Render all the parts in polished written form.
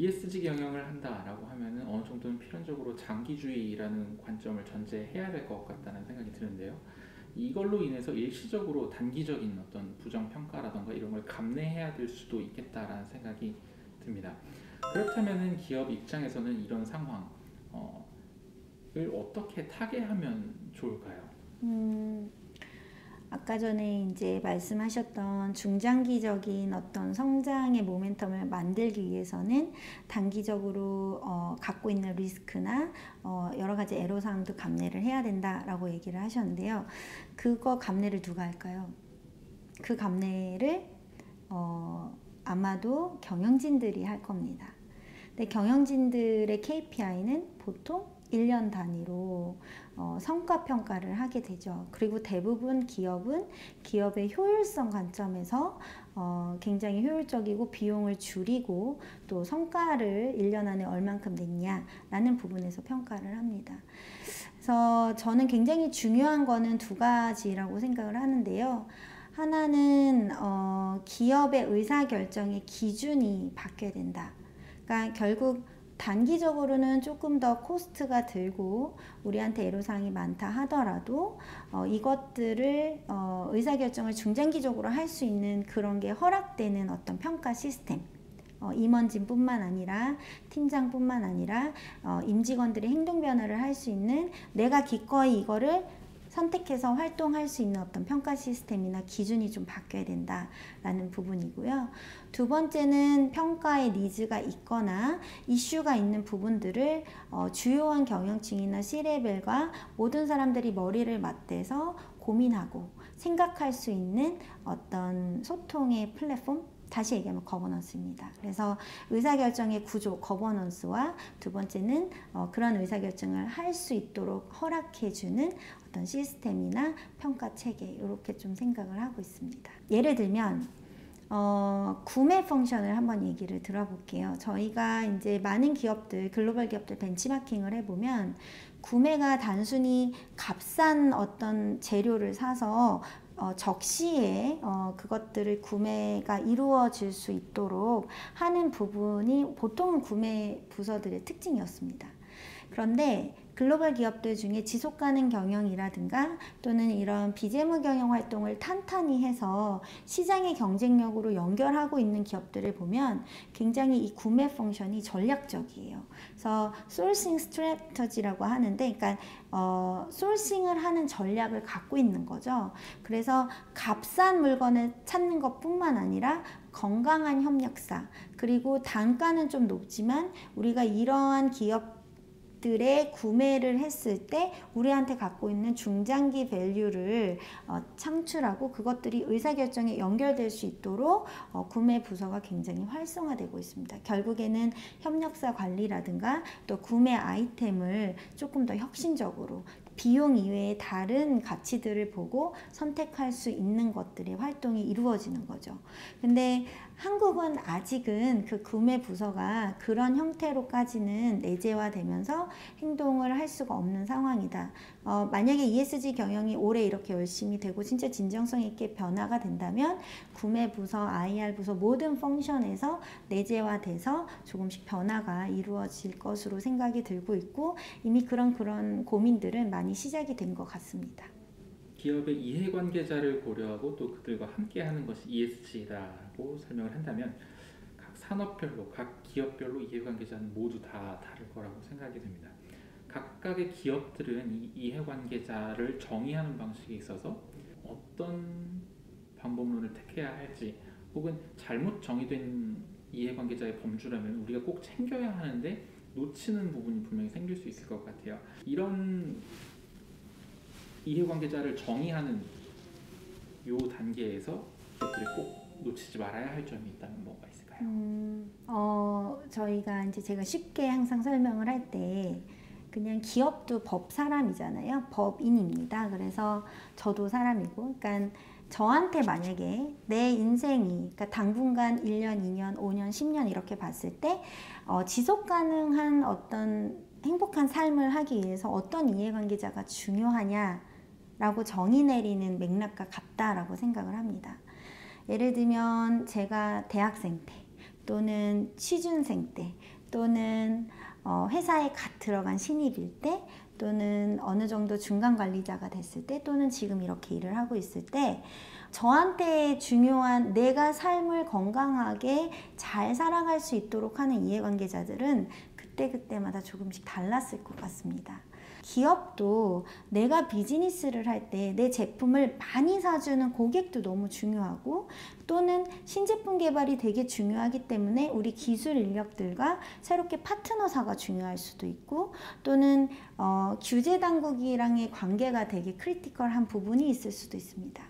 ESG 경영을 한다라고 하면은 어느 정도는 필연적으로 장기주의라는 관점을 전제해야 될 것 같다는 생각이 드는데요. 이걸로 인해서 일시적으로 단기적인 어떤 부정평가라던가 이런 걸 감내해야 될 수도 있겠다라는 생각이 듭니다. 그렇다면은 기업 입장에서는 이런 상황을 어떻게 타개하면 좋을까요? 아까 전에 이제 말씀하셨던 중장기적인 어떤 성장의 모멘텀을 만들기 위해서는 단기적으로 갖고 있는 리스크나 여러 가지 애로사항도 감내를 해야 된다라고 얘기를 하셨는데요. 그거 감내를 누가 할까요? 그 감내를 아마도 경영진들이 할 겁니다. 근데 경영진들의 KPI는 보통 1년 단위로 성과 평가를 하게 되죠. 그리고 대부분 기업은 기업의 효율성 관점에서 굉장히 효율적이고 비용을 줄이고 또 성과를 1년 안에 얼만큼 냈냐라는 부분에서 평가를 합니다. 그래서 저는 굉장히 중요한 거는 두 가지라고 생각을 하는데요. 하나는 기업의 의사결정의 기준이 바뀌어야 된다. 그러니까 결국 단기적으로는 조금 더 코스트가 들고 우리한테 애로사항이 많다 하더라도 이것들을 의사결정을 중장기적으로 할 수 있는 그런 게 허락되는 어떤 평가 시스템, 임원진뿐만 아니라 팀장뿐만 아니라 임직원들의 행동 변화를 할 수 있는, 내가 기꺼이 이거를 선택해서 활동할 수 있는 어떤 평가 시스템이나 기준이 좀 바뀌어야 된다라는 부분이고요. 두 번째는 평가의 니즈가 있거나 이슈가 있는 부분들을 주요한 경영층이나 C레벨과 모든 사람들이 머리를 맞대서 고민하고 생각할 수 있는 어떤 소통의 플랫폼, 다시 얘기하면 거버넌스입니다. 그래서 의사결정의 구조, 거버넌스와 두 번째는 그런 의사결정을 할 수 있도록 허락해주는 어떤 시스템이나 평가 체계, 이렇게 좀 생각을 하고 있습니다. 예를 들면 구매 펑션을 한번 얘기를 들어볼게요. 저희가 이제 많은 기업들, 글로벌 기업들 벤치마킹을 해보면 구매가 단순히 값싼 어떤 재료를 사서 적시에 그것들을 구매가 이루어질 수 있도록 하는 부분이 보통은 구매 부서들의 특징이었습니다. 그런데 글로벌 기업들 중에 지속가능 경영이라든가 또는 이런 비재무 경영 활동을 탄탄히 해서 시장의 경쟁력으로 연결하고 있는 기업들을 보면 굉장히 이 구매 펑션이 전략적이에요. 그래서 소싱 스트래터지라고 하는데, 그러니까 소싱을 하는 전략을 갖고 있는 거죠. 그래서 값싼 물건을 찾는 것뿐만 아니라 건강한 협력사, 그리고 단가는 좀 높지만 우리가 이러한 기업들의 구매를 했을 때 우리한테 갖고 있는 중장기 밸류를 창출하고 그것들이 의사결정에 연결될 수 있도록 구매 부서가 굉장히 활성화되고 있습니다. 결국에는 협력사 관리라든가 또 구매 아이템을 조금 더 혁신적으로 비용 이외의 다른 가치들을 보고 선택할 수 있는 것들의 활동이 이루어지는 거죠. 근데 한국은 아직은 그 구매 부서가 그런 형태로까지는 내재화되면서 행동을 할 수가 없는 상황이다. 만약에 ESG 경영이 올해 이렇게 열심히 되고 진짜 진정성 있게 변화가 된다면 구매 부서, IR 부서 모든 펑션에서 내재화돼서 조금씩 변화가 이루어질 것으로 생각이 들고 있고, 이미 그런 고민들은 많이 시작이 된 것 같습니다. 기업의 이해관계자를 고려하고 또 그들과 함께하는 것이 ESG라고 설명을 한다면 각 산업별로, 각 기업별로 이해관계자는 모두 다 다를 거라고 생각이 됩니다. 각각의 기업들은 이 이해관계자를 정의하는 방식에 있어서 어떤 방법론을 택해야 할지, 혹은 잘못 정의된 이해관계자의 범주라면 우리가 꼭 챙겨야 하는데 놓치는 부분이 분명히 생길 수 있을 것 같아요. 이런 이해관계자를 정의하는 요 단계에서 기업들이 꼭 놓치지 말아야 할 점이 있다면 뭐가 있을까요? 저희가 이제 제가 쉽게 항상 설명을 할 때 그냥 기업도 법 사람이잖아요. 법인입니다. 그래서 저도 사람이고, 그러니까 저한테 만약에 내 인생이, 그러니까 당분간 1년, 2년, 5년, 10년 이렇게 봤을 때 지속 가능한 어떤 행복한 삶을 하기 위해서 어떤 이해관계자가 중요하냐라고 정의 내리는 맥락과 같다라고 생각을 합니다. 예를 들면 제가 대학생 때 또는 취준생 때, 또는 회사에 갓 들어간 신입일 때, 또는 어느 정도 중간 관리자가 됐을 때, 또는 지금 이렇게 일을 하고 있을 때 저한테 중요한 내가 삶을 건강하게 잘 살아갈 수 있도록 하는 이해관계자들은 그때그때마다 조금씩 달랐을 것 같습니다. 기업도 내가 비즈니스를 할 때 내 제품을 많이 사주는 고객도 너무 중요하고, 또는 신제품 개발이 되게 중요하기 때문에 우리 기술 인력들과 새롭게 파트너사가 중요할 수도 있고, 또는 규제 당국이랑의 관계가 되게 크리티컬한 부분이 있을 수도 있습니다.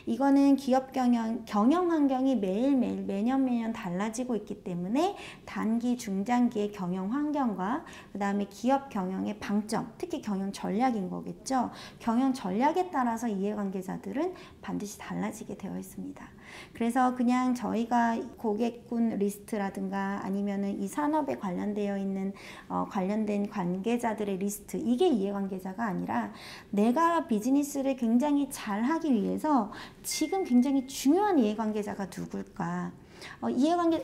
이거는 기업 경영 환경이 매일매일 매년 달라지고 있기 때문에 단기, 중장기의 경영 환경과 그 다음에 기업 경영의 방점, 특히 경영 전략인 거겠죠. 경영 전략에 따라서 이해관계자들은 반드시 달라지게 되어 있습니다. 그래서 그냥 저희가 고객군 리스트라든가 아니면은 이 산업에 관련되어 있는 관련된 관계자들의 리스트, 이게 이해관계자가 아니라 내가 비즈니스를 굉장히 잘 하기 위해서 지금 굉장히 중요한 이해관계자가 누굴까?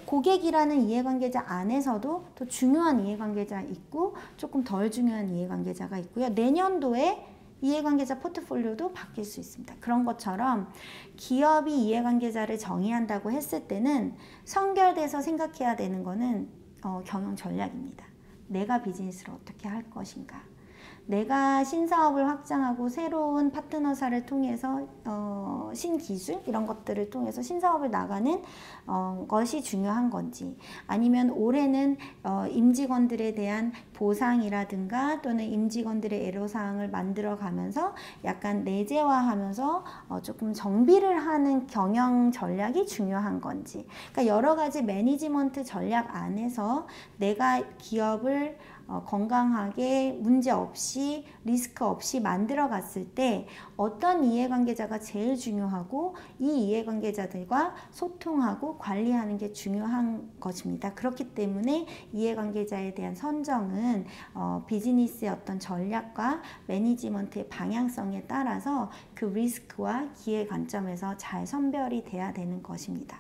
고객이라는 이해관계자 안에서도 또 중요한 이해관계자 있고 조금 덜 중요한 이해관계자가 있고요. 내년도에 이해관계자 포트폴리오도 바뀔 수 있습니다. 그런 것처럼 기업이 이해관계자를 정의한다고 했을 때는 선결돼서 생각해야 되는 거는 경영 전략입니다. 내가 비즈니스를 어떻게 할 것인가. 내가 신사업을 확장하고 새로운 파트너사를 통해서 신기술 이런 것들을 통해서 신사업을 나가는 것이 중요한 건지, 아니면 올해는 임직원들에 대한 보상이라든가 또는 임직원들의 애로사항을 만들어 가면서 약간 내재화하면서 조금 정비를 하는 경영 전략이 중요한 건지, 그러니까 여러 가지 매니지먼트 전략 안에서 내가 기업을 건강하게 문제 없이 리스크 없이 만들어 갔을 때 어떤 이해관계자가 제일 중요하고 이 이해관계자들과 소통하고 관리하는 게 중요한 것입니다. 그렇기 때문에 이해관계자에 대한 선정은 비즈니스의 어떤 전략과 매니지먼트의 방향성에 따라서 그 리스크와 기회 관점에서 잘 선별이 돼야 되는 것입니다.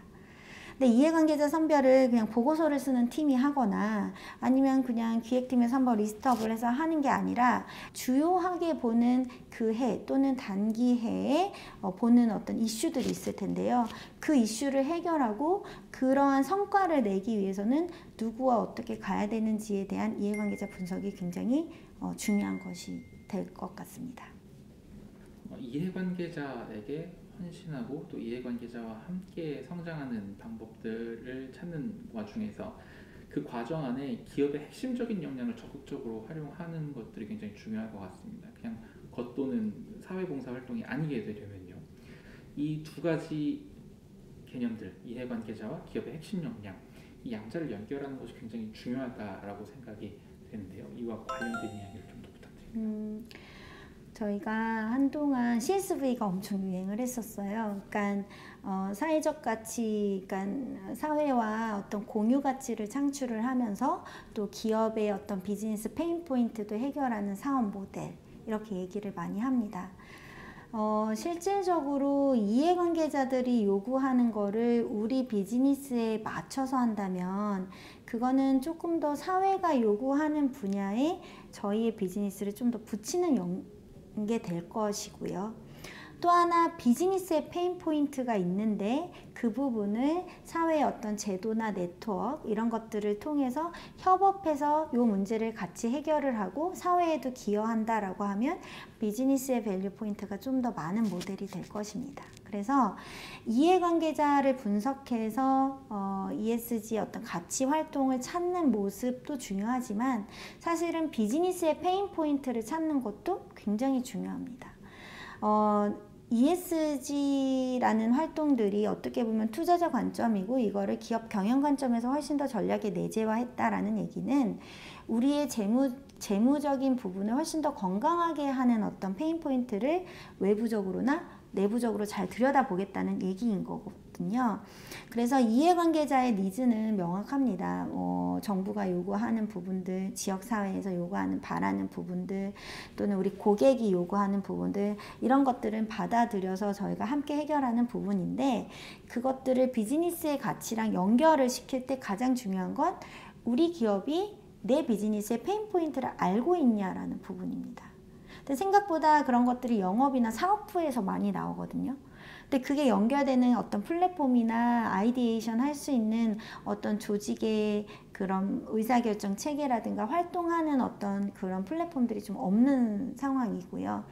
근데 이해관계자 선별을 그냥 보고서를 쓰는 팀이 하거나 아니면 그냥 기획팀에서 한번 리스트업을 해서 하는 게 아니라 주요하게 보는 그 해 또는 단기 해에 보는 어떤 이슈들이 있을 텐데요. 그 이슈를 해결하고 그러한 성과를 내기 위해서는 누구와 어떻게 가야 되는지에 대한 이해관계자 분석이 굉장히 중요한 것이 될 것 같습니다. 이해관계자에게 헌신하고 또 이해관계자와 함께 성장하는 방법들을 찾는 와중에서 그 과정 안에 기업의 핵심적인 역량을 적극적으로 활용하는 것들이 굉장히 중요할 것 같습니다. 그냥 겉도는 사회봉사 활동이 아니게 되려면요. 이 두 가지 개념들, 이해관계자와 기업의 핵심 역량, 이 양자를 연결하는 것이 굉장히 중요하다라고 생각이 되는데요. 이와 관련된 이야기를 좀 더 부탁드립니다. 저희가 한동안 CSV가 엄청 유행을 했었어요. 그러니까 사회적 가치, 그러니까 사회와 어떤 공유 가치를 창출을 하면서 또 기업의 어떤 비즈니스 페인 포인트도 해결하는 사업 모델, 이렇게 얘기를 많이 합니다. 실질적으로 이해관계자들이 요구하는 거를 우리 비즈니스에 맞춰서 한다면 그거는 조금 더 사회가 요구하는 분야에 저희의 비즈니스를 좀 더 붙이는 게 될 것이고요. 또 하나 비즈니스의 페인 포인트가 있는데 그 부분을 사회의 어떤 제도나 네트워크 이런 것들을 통해서 협업해서 이 문제를 같이 해결을 하고 사회에도 기여한다라고 하면 비즈니스의 밸류 포인트가 좀 더 많은 모델이 될 것입니다. 그래서 이해관계자를 분석해서 ESG 어떤 가치 활동을 찾는 모습도 중요하지만 사실은 비즈니스의 페인 포인트를 찾는 것도 굉장히 중요합니다. ESG라는 활동들이 어떻게 보면 투자자 관점이고 이거를 기업 경영 관점에서 훨씬 더 전략에 내재화했다라는 얘기는 우리의 재무 재무적인 부분을 훨씬 더 건강하게 하는 어떤 페인 포인트를 외부적으로나 내부적으로 잘 들여다보겠다는 얘기인 거거든요. 그래서 이해관계자의 니즈는 명확합니다. 정부가 요구하는 부분들, 지역사회에서 요구하는 바라는 부분들, 또는 우리 고객이 요구하는 부분들, 이런 것들은 받아들여서 저희가 함께 해결하는 부분인데, 그것들을 비즈니스의 가치랑 연결을 시킬 때 가장 중요한 건 우리 기업이 내 비즈니스의 페인 포인트를 알고 있냐라는 부분입니다. 근데 생각보다 그런 것들이 영업이나 사업부에서 많이 나오거든요. 근데 그게 연결되는 어떤 플랫폼이나 아이디에이션 할 수 있는 어떤 조직의 그런 의사결정 체계라든가 활동하는 어떤 그런 플랫폼들이 좀 없는 상황이고요.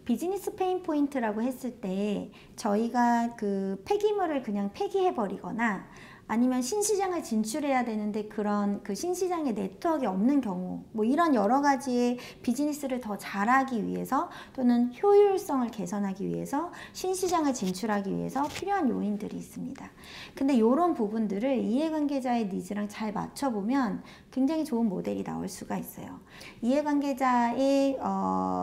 비즈니스 페인 포인트라고 했을 때 저희가 그 폐기물을 그냥 폐기해버리거나 아니면 신시장을 진출해야 되는데 그런 그 신시장의 네트워크가 없는 경우, 뭐 이런 여러 가지의 비즈니스를 더 잘하기 위해서 또는 효율성을 개선하기 위해서 신시장을 진출하기 위해서 필요한 요인들이 있습니다. 근데 이런 부분들을 이해관계자의 니즈랑 잘 맞춰보면 굉장히 좋은 모델이 나올 수가 있어요. 이해관계자의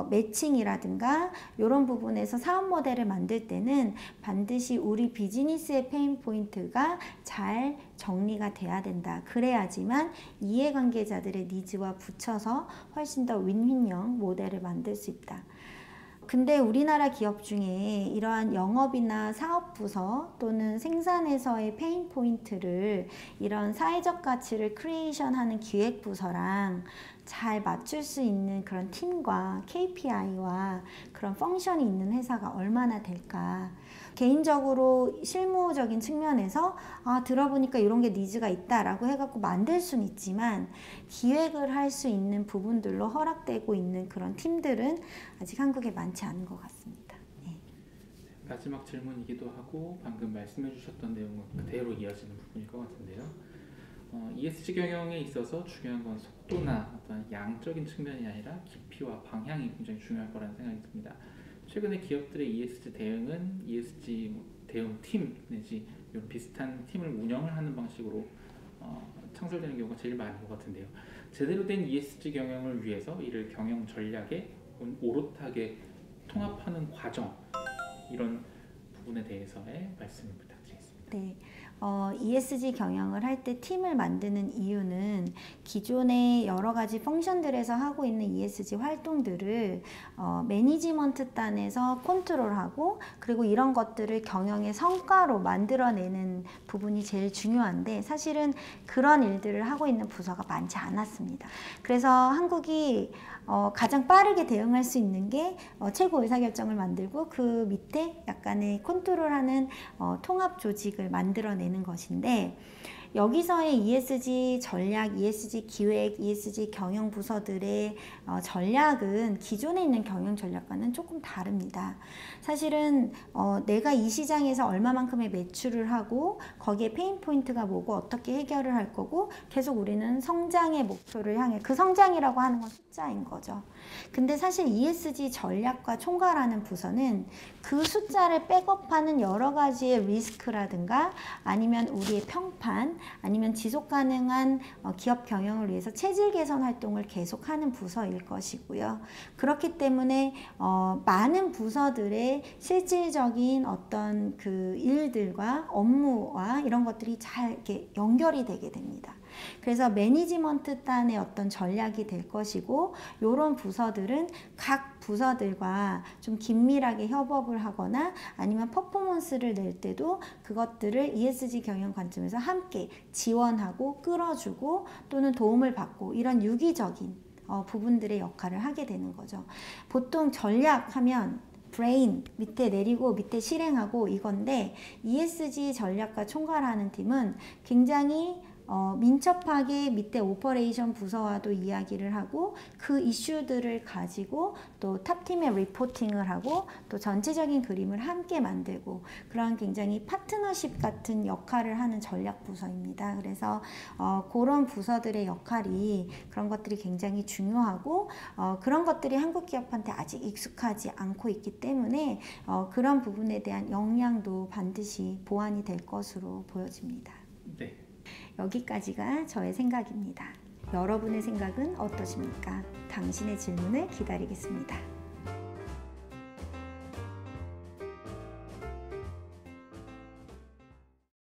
매칭이라든가 이런 부분에서 사업 모델을 만들 때는 반드시 우리 비즈니스의 페인 포인트가 잘 정리가 돼야 된다. 그래야지만 이해관계자들의 니즈와 붙여서 훨씬 더 윈윈형 모델을 만들 수 있다. 근데 우리나라 기업 중에 이러한 영업이나 사업 부서 또는 생산에서의 페인 포인트를 이런 사회적 가치를 크리에이션하는 기획 부서랑 잘 맞출 수 있는 그런 팀과 KPI와 그런 펑션이 있는 회사가 얼마나 될까. 개인적으로 실무적인 측면에서 들어보니까 이런 게 니즈가 있다라고 해갖고 만들 수는 있지만 기획을 할 수 있는 부분들로 허락되고 있는 그런 팀들은 아직 한국에 많지 않은 것 같습니다. 네. 마지막 질문이기도 하고 방금 말씀해 주셨던 내용은 그대로 이어지는 부분일 것 같은데요. ESG 경영에 있어서 중요한 건 속도나 어떤 양적인 측면이 아니라 깊이와 방향이 굉장히 중요할 거라는 생각이 듭니다. 최근에 기업들의 ESG 대응은 ESG 대응 팀 내지 이런 비슷한 팀을 운영을 하는 방식으로 창설되는 경우가 제일 많은 것 같은데요. 제대로 된 ESG 경영을 위해서 이를 경영 전략에 오롯하게 통합하는 과정, 이런 부분에 대해서의 말씀을 부탁드리겠습니다. 네. ESG 경영을 할 때 팀을 만드는 이유는 기존의 여러 가지 펑션들에서 하고 있는 ESG 활동들을 매니지먼트 단에서 컨트롤하고 그리고 이런 것들을 경영의 성과로 만들어내는 부분이 제일 중요한데 사실은 그런 일들을 하고 있는 부서가 많지 않았습니다. 그래서 한국이 가장 빠르게 대응할 수 있는 게 최고 의사결정을 만들고 그 밑에 약간의 컨트롤하는 통합 조직을 만들어내는 것인데 여기서의 ESG 전략, ESG 기획, ESG 경영 부서들의 전략은 기존에 있는 경영 전략과는 조금 다릅니다. 사실은 내가 이 시장에서 얼마만큼의 매출을 하고 거기에 페인 포인트가 뭐고 어떻게 해결을 할 거고 계속 우리는 성장의 목표를 향해 그 성장이라고 하는 건 숫자인 거죠. 근데 사실 ESG 전략과 총괄하는 부서는 그 숫자를 백업하는 여러 가지의 리스크라든가 아니면 우리의 평판 아니면 지속 가능한 기업 경영을 위해서 체질 개선 활동을 계속하는 부서일 것이고요. 그렇기 때문에 많은 부서들의 실질적인 어떤 그 일들과 업무와 이런 것들이 잘 이렇게 연결이 되게 됩니다. 그래서 매니지먼트 단의 어떤 전략이 될 것이고 이런 부서들은 각 부서들과 좀 긴밀하게 협업을 하거나 아니면 퍼포먼스를 낼 때도 그것들을 ESG 경영 관점에서 함께 지원하고 끌어주고 또는 도움을 받고 이런 유기적인 부분들의 역할을 하게 되는 거죠. 보통 전략하면 브레인 밑에 내리고 밑에 실행하고 이건데 ESG 전략과 총괄하는 팀은 굉장히 민첩하게 밑에 오퍼레이션 부서와도 이야기를 하고 그 이슈들을 가지고 또 탑팀에 리포팅을 하고 또 전체적인 그림을 함께 만들고 그런 굉장히 파트너십 같은 역할을 하는 전략 부서입니다. 그래서 그런 부서들의 역할이 그런 것들이 굉장히 중요하고 그런 것들이 한국 기업한테 아직 익숙하지 않고 있기 때문에 그런 부분에 대한 역량도 반드시 보완이 될 것으로 보여집니다. 네. 여기까지가 저의 생각입니다. 여러분의 생각은 어떠십니까? 당신의 질문을 기다리겠습니다.